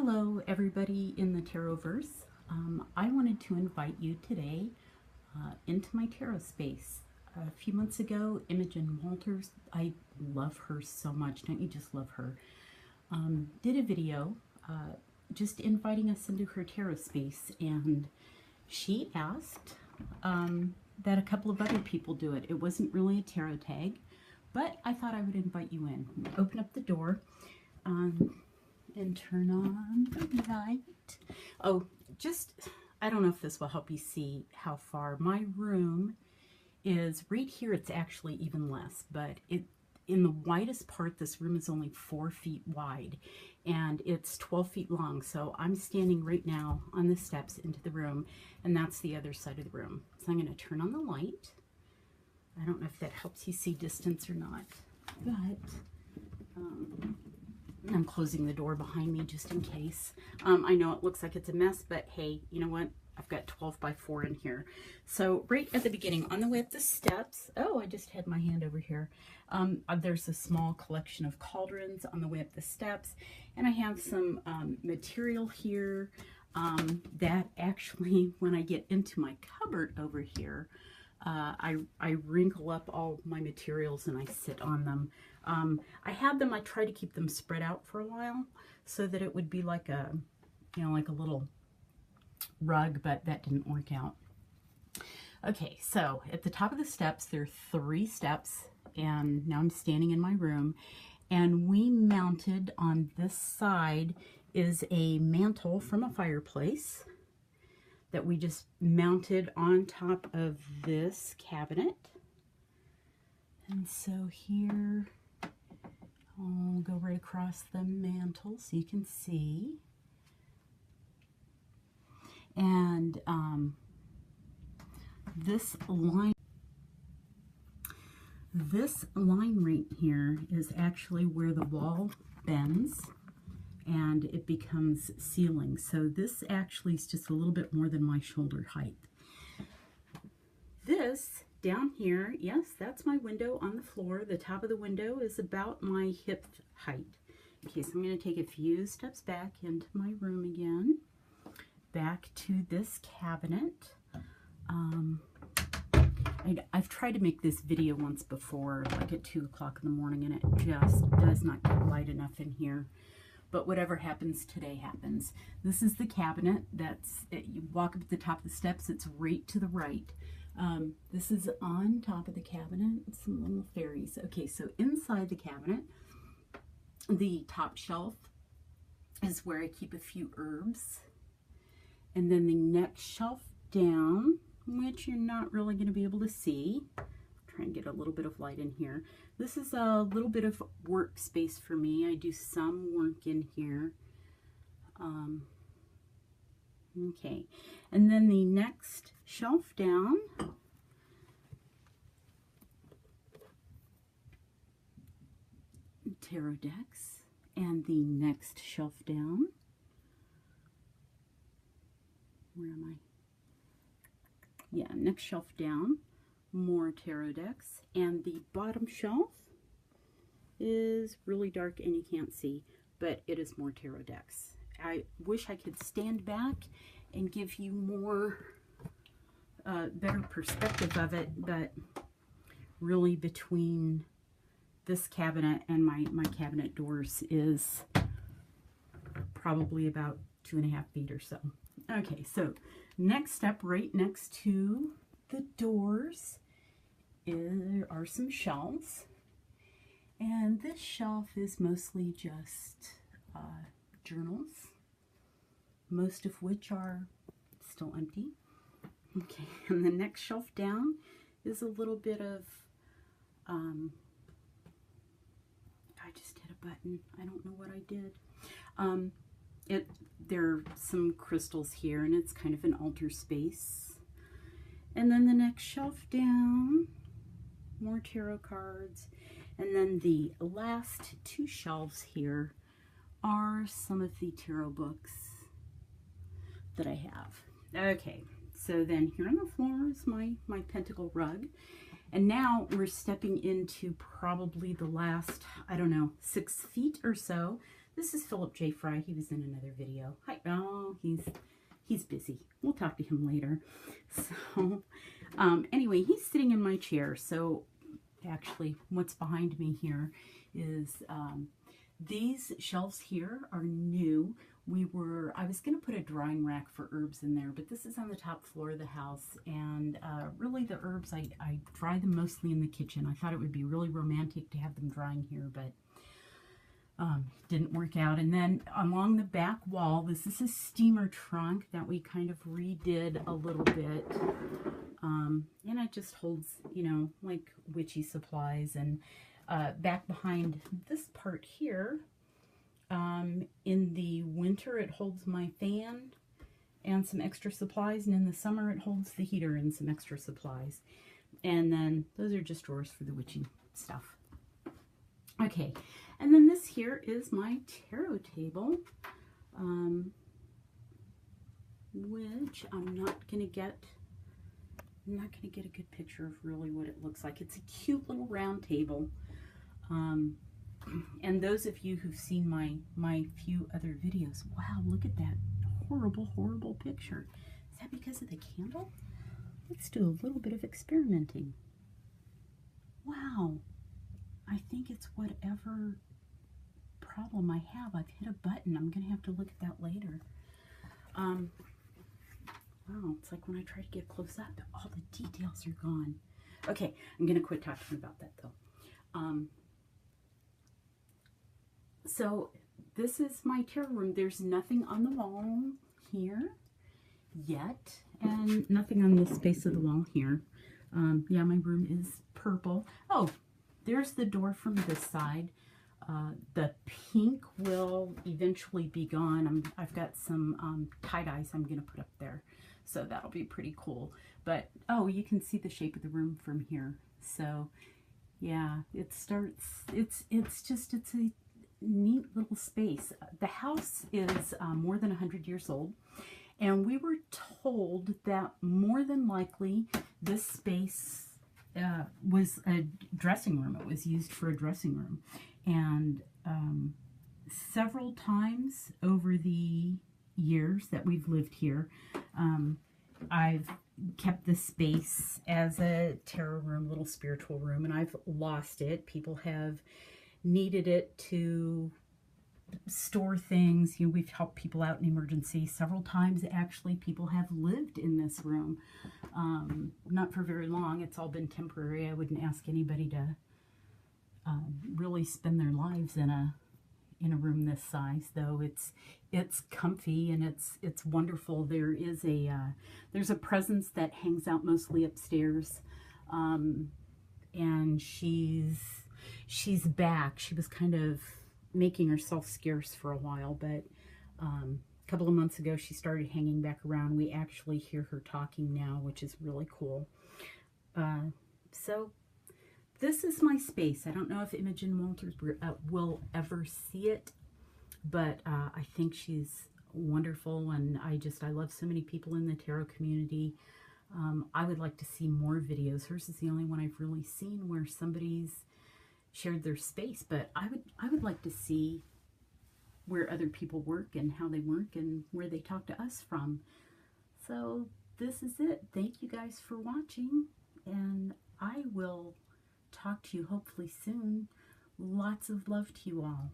Hello everybody in the Tarotverse. I wanted to invite you today into my tarot space. A few months ago, Imogen Walters, I love her so much, don't you just love her, did a video just inviting us into her tarot space, and she asked that a couple of other people do it. It wasn't really a tarot tag, but I thought I would invite you in. Open up the door and turn on the light. Oh, I don't know if this will help you see how far. My room is right here. It's actually even less, but in the widest part, this room is only 4 feet wide and it's 12 feet long. So I'm standing right now on the steps into the room, and that's the other side of the room. So I'm going to turn on the light. I don't know if that helps you see distance or not, but I'm closing the door behind me just in case. I know it looks like it's a mess, but hey, you know what? I've got 12 by 4 in here. So right at the beginning, on the way up the steps, oh, I just had my hand over here. There's a small collection of cauldrons on the way up the steps, and I have some material here that actually, when I get into my cupboard over here, I wrinkle up all my materials and I sit on them. I tried to keep them spread out for a while so that it would be like a, like a little rug, but that didn't work out. Okay, so at the top of the steps, there are 3 steps, and now I'm standing in my room, and we mounted on this side is a mantle from a fireplace that we just mounted on top of this cabinet. And so here, I'll go right across the mantle so you can see. And this line right here is actually where the wall bends and it becomes ceiling. So this actually is just a little bit more than my shoulder height. This down here, yes, that's my window on the floor. The top of the window is about my hip height. Okay, so I'm going to take a few steps back into my room again, back to this cabinet. I've tried to make this video once before, like at 2 o'clock in the morning, and it just does not get light enough in here. But whatever happens today happens. This is the cabinet. You walk up at the top of the steps, it's right to the right. This is on top of the cabinet, some little fairies. Okay, so inside the cabinet, the top shelf is where I keep a few herbs. And then the next shelf down, which you're not really going to be able to see. Try and get a little bit of light in here. This is a little bit of workspace for me. I do some work in here. Okay, and then the next shelf down, tarot decks, and the next shelf down, where am I? Yeah, next shelf down, more tarot decks, and the bottom shelf is really dark and you can't see, but it is more tarot decks. I wish I could stand back and give you more, better perspective of it, but really between this cabinet and my cabinet doors is probably about 2.5 feet or so. Okay, so next step, right next to the doors are some shelves, and this shelf is mostly just journals, most of which are still empty. Okay, and the next shelf down is a little bit of, I just hit a button. I don't know what I did. There are some crystals here, and it's kind of an altar space. And then the next shelf down, more tarot cards. And then the last 2 shelves here are some of the tarot books that I have. Okay, so then here on the floor is my pentacle rug. And now we're stepping into probably the last, I don't know, 6 feet or so. This is Philip J. Fry. He was in another video. Hi. Oh, he's busy. We'll talk to him later. So, anyway, he's sitting in my chair. So, actually, what's behind me here is these shelves here are new. I was going to put a drying rack for herbs in there, but this is on the top floor of the house, and really the herbs, I dry them mostly in the kitchen. I thought it would be really romantic to have them drying here, but didn't work out. And then along the back wall, this is a steamer trunk that we kind of redid a little bit, and it just holds, you know, like witchy supplies. And back behind this part here, in the winter it holds my fan and some extra supplies, and in the summer it holds the heater and some extra supplies. And then those are just drawers for the witchy stuff. Okay, and then this here is my tarot table, which I'm not gonna get a good picture of really what it looks like. It's a cute little round table. And those of you who've seen my few other videos, wow, look at that horrible picture. Is that because of the candle? Let's do a little bit of experimenting. Wow, I think it's whatever problem I have. I've hit a button. I'm gonna have to look at that later. Wow, it's like when I try to get close up, all the details are gone. Okay, I'm gonna quit talking about that though. So this is my tarot room. There's nothing on the wall here yet, and nothing on this space of the wall here. Yeah, my room is purple. Oh, there's the door from this side. The pink will eventually be gone. I've got some tie-dyes I'm going to put up there, so that'll be pretty cool. But, oh, you can see the shape of the room from here. So, yeah, it's a neat little space. The house is more than 100 years old, and we were told that more than likely this space was a dressing room. It was used for a dressing room, and several times over the years that we've lived here, I've kept this space as a tarot room, little spiritual room, and I've lost it. People have needed it to store things. You know, we've helped people out in emergency several times. Actually, people have lived in this room, not for very long. It's all been temporary. I wouldn't ask anybody to really spend their lives in a room this size, though. It's comfy and it's wonderful. There's a presence that hangs out mostly upstairs, and she's back. She was kind of making herself scarce for a while, but a couple of months ago she started hanging back around. We actually hear her talking now, which is really cool. So this is my space. I don't know if Imogen Walters will ever see it, but I think she's wonderful, and I love so many people in the tarot community. I would like to see more videos. Hers is the only one I've really seen where somebody's shared their space, but I would like to see where other people work and how they work and where they talk to us from. So this is it. Thank you guys for watching, and I will talk to you hopefully soon. Lots of love to you all.